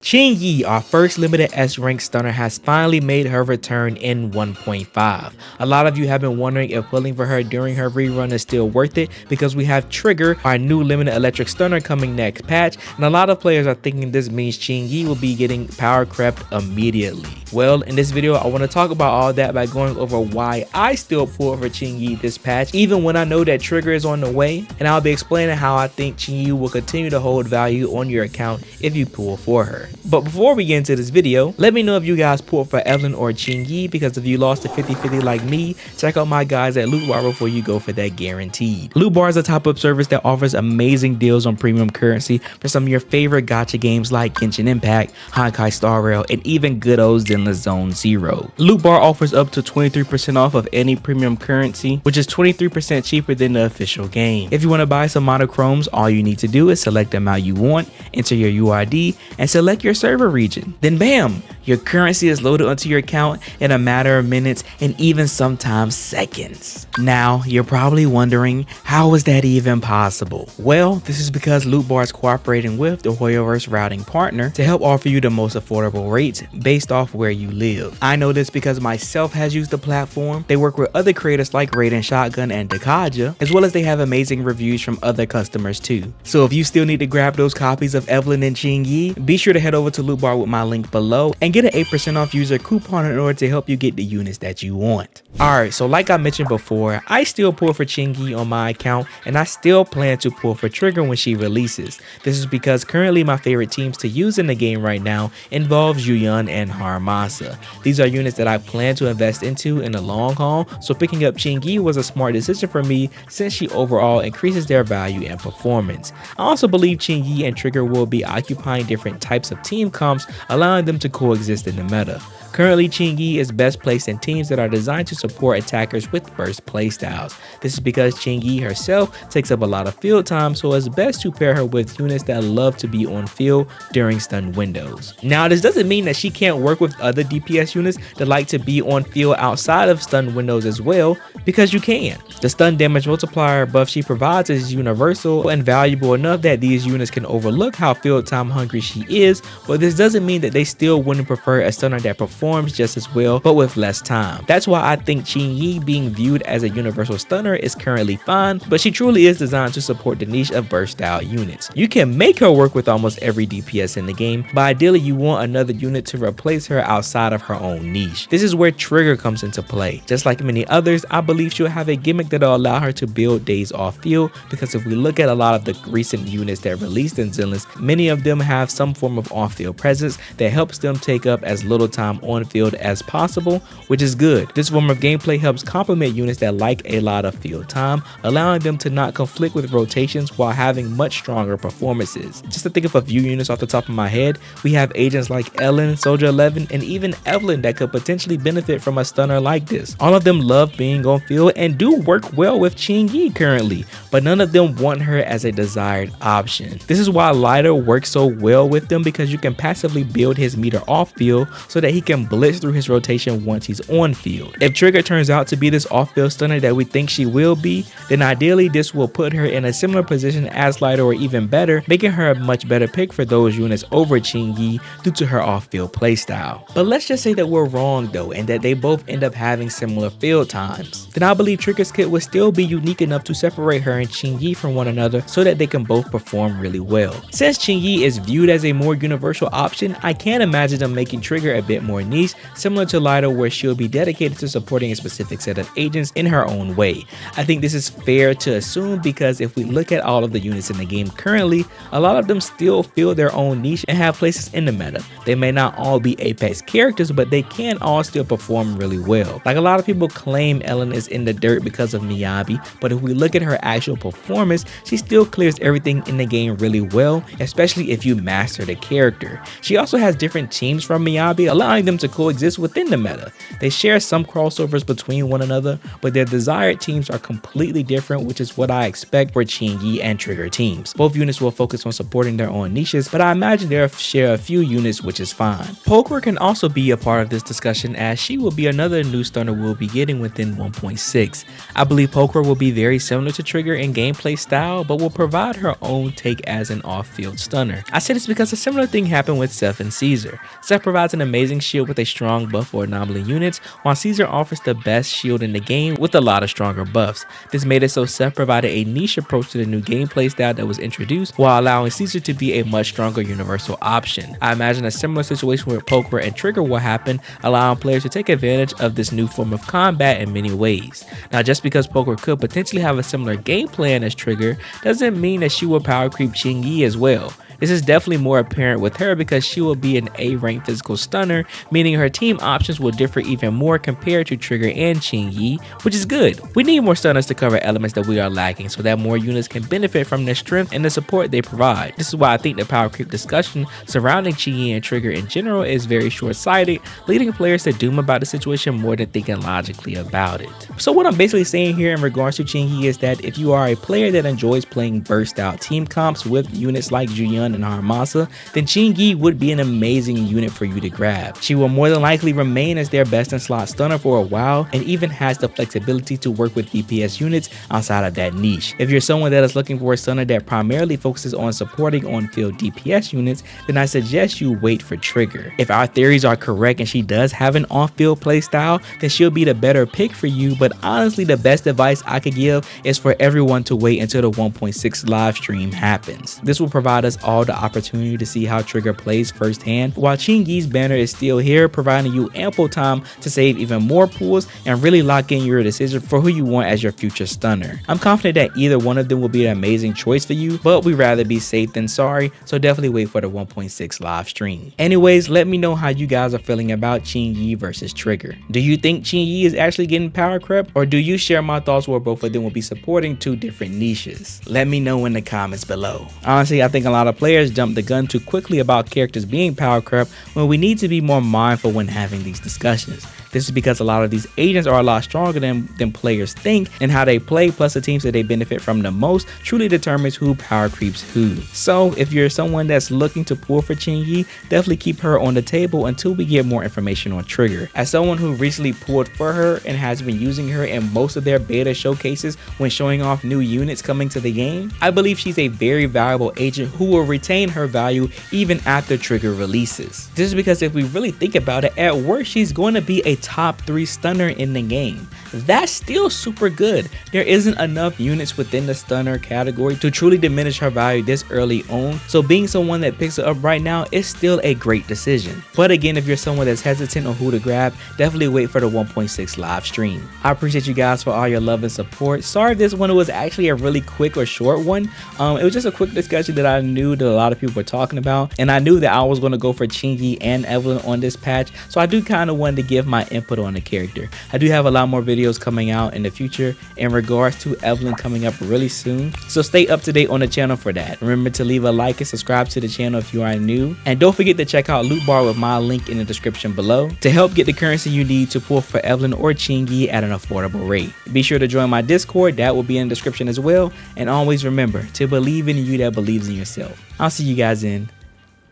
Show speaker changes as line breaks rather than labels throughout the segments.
Qingyi, our first limited S rank stunner, has finally made her return in 1.5. A lot of you have been wondering if pulling for her during her rerun is still worth it because we have Trigger, our new limited electric stunner, coming next patch, and a lot of players are thinking this means Qingyi will be getting power crept immediately. Well, in this video I want to talk about all that by going over why I still pull for Qingyi this patch even when I know that Trigger is on the way, and I'll be explaining how I think Qingyi will continue to hold value on your account if you pull for her. But before we get into this video, let me know if you guys pulled for Evelyn or Qingyi, because if you lost to 50-50 like me, check out my guys at Loot Bar before you go for that guaranteed. Loot Bar is a top-up service that offers amazing deals on premium currency for some of your favorite gacha games like Genshin Impact, Honkai Star Rail, and even good old Zenless Zone Zero. Loot Bar offers up to 23% off of any premium currency, which is 23% cheaper than the official game. If you want to buy some monochromes, all you need to do is select the amount you want, enter your UID, and select your server region. Then bam, your currency is loaded onto your account in a matter of minutes and even sometimes seconds. Now, you're probably wondering, how is that even possible? Well, this is because Loot Bar is cooperating with the HoYoverse routing partner to help offer you the most affordable rates based off where you live. I know this because myself has used the platform. They work with other creators like Raiden Shotgun and Dakaja, as well as they have amazing reviews from other customers too. So if you still need to grab those copies of Evelyn and Qingyi, be sure to head over to Loot Bar with my link below and get an 8% off user coupon in order to help you get the units that you want. Alright, so like I mentioned before, I still pull for Qingyi on my account, and I still plan to pull for Trigger when she releases. This is because currently my favorite teams to use in the game right now involves Yuyan and Haramasa. These are units that I plan to invest into in the long haul, so picking up Qingyi was a smart decision for me since she overall increases their value and performance. I also believe Qingyi and Trigger will be occupying different types of team comps, allowing them to coexist in the meta. Currently, Qingyi is best placed in teams that are designed to support attackers with burst playstyles. This is because Qingyi herself takes up a lot of field time, so it's best to pair her with units that love to be on field during stun windows. Now, this doesn't mean that she can't work with other DPS units that like to be on field outside of stun windows as well, because you can. The stun damage multiplier buff she provides is universal and valuable enough that these units can overlook how field time hungry she is, but this doesn't mean that they still wouldn't prefer a stunner that performs just as well but with less time. That's why I think Qingyi being viewed as a universal stunner is currently fine, but she truly is designed to support the niche of burst style units. You can make her work with almost every DPS in the game, but ideally you want another unit to replace her outside of her own niche. This is where Trigger comes into play. Just like many others, I believe she'll have a gimmick that'll allow her to build days off field, because if we look at a lot of the recent units that released in Zenless, many of them have some form of off-field presence that helps them take up as little time on field as possible, which is good. This form of gameplay helps complement units that like a lot of field time, allowing them to not conflict with rotations while having much stronger performances. Just to think of a few units off the top of my head, we have agents like Ellen, Soldier 11, and even Evelyn that could potentially benefit from a stunner like this. All of them love being on field and do work well with Qingyi currently, but none of them want her as a desired option. This is why Lighter works so well with them, because you can passively build his meter off field so that he can blitz through his rotation once he's on field. If Trigger turns out to be this off-field stunner that we think she will be, then ideally this will put her in a similar position as Lighter or even better, making her a much better pick for those units over Qingyi due to her off-field playstyle. But let's just say that we're wrong though, and that they both end up having similar field times. Then I believe Trigger's kit will still be unique enough to separate her and Qingyi from one another so that they can both perform really well. Since Qingyi is viewed as a more universal option, I can't imagine them making Trigger a bit more niche, similar to Lighter, where she'll be dedicated to supporting a specific set of agents in her own way. I think this is fair to assume, because if we look at all of the units in the game currently, a lot of them still fill their own niche and have places in the meta. They may not all be Apex characters, but they can all still perform really well. Like, a lot of people claim Ellen is in the dirt because of Miyabi, but if we look at her actual performance, she still clears everything in the game really well, especially if you master the character. She also has different teams from Miyabi, allowing them to coexist within the meta. They share some crossovers between one another, but their desired teams are completely different, which is what I expect for Qingyi and Trigger teams. Both units will focus on supporting their own niches, but I imagine they'll share a few units, which is fine. Poker can also be a part of this discussion, as she will be another new stunner we'll be getting within 1.6. I believe Poker will be very similar to Trigger in gameplay style, but will provide her own take as an off-field stunner. I say this because a similar thing happened with Seth and Caesar. Seth provides an amazing shield with a strong buff for anomaly units, while Caesar offers the best shield in the game with a lot of stronger buffs. This made it so Seth provided a niche approach to the new gameplay style that was introduced, while allowing Caesar to be a much stronger universal option. I imagine a similar situation with Poker and Trigger will happen, allowing players to take advantage of this new form of combat in many ways. Now, just because Poker could potentially have a similar game plan as Trigger doesn't mean that she will power creep Qingyi as well. This is definitely more apparent with her because she will be an A-rank physical stunner, meaning her team options will differ even more compared to Trigger and Qingyi, which is good. We need more stunners to cover elements that we are lacking so that more units can benefit from their strength and the support they provide. This is why I think the power creep discussion surrounding Qingyi and Trigger in general is very short-sighted, leading players to doom about the situation more than thinking logically about it. So what I'm basically saying here in regards to Qingyi is that if you are a player that enjoys playing burst-out team comps with units like Juyan and Haramasa, then Qingyi would be an amazing unit for you to grab. She will more than likely remain as their best in slot stunner for a while, and even has the flexibility to work with DPS units outside of that niche. If you're someone that is looking for a stunner that primarily focuses on supporting on-field DPS units, then I suggest you wait for Trigger. If our theories are correct and she does have an off-field playstyle, then she'll be the better pick for you, but honestly the best advice I could give is for everyone to wait until the 1.6 live stream happens. This will provide us all the opportunity to see how Trigger plays firsthand, while Qingyi's banner is still here, providing you ample time to save even more pools and really lock in your decision for who you want as your future stunner. I'm confident that either one of them will be an amazing choice for you, but we'd rather be safe than sorry, so definitely wait for the 1.6 live stream. Anyways, let me know how you guys are feeling about Qingyi versus Trigger. Do you think Qingyi is actually getting power crept, or do you share my thoughts where both of them will be supporting two different niches? Let me know in the comments below. Honestly, I think a lot of players jump the gun too quickly about characters being power crept when we need to be more mindful when having these discussions. This is because a lot of these agents are a lot stronger than players think, and how they play plus the teams that they benefit from the most truly determines who power creeps who. So if you're someone that's looking to pull for Qingyi, definitely keep her on the table until we get more information on Trigger. As someone who recently pulled for her and has been using her in most of their beta showcases when showing off new units coming to the game, I believe she's a very valuable agent who will retain her value even after Trigger releases. This is because if we really think about it, at worst she's going to be a top 3 stunner in the game. That's still super good. There isn't enough units within the stunner category to truly diminish her value this early on, so being someone that picks her up right now is still a great decision. But again, if you're someone that's hesitant on who to grab, definitely wait for the 1.6 live stream. I appreciate you guys for all your love and support. Sorry if this one was actually a really quick or short one. It was just a quick discussion that I knew that a lot of people were talking about, and I knew that I was going to go for Qingyi and Evelyn on this patch, so I do kind of want to give my input on the character. I do have a lot more videos coming out in the future in regards to Evelyn coming up really soon, so stay up to date on the channel for that. Remember to leave a like and subscribe to the channel if you are new, and don't forget to check out Loot Bar with my link in the description below to help get the currency you need to pull for Evelyn or Qingyi at an affordable rate. Be sure to join my Discord, that will be in the description as well, and always remember to believe in you that believes in yourself. I'll see you guys in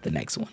the next one.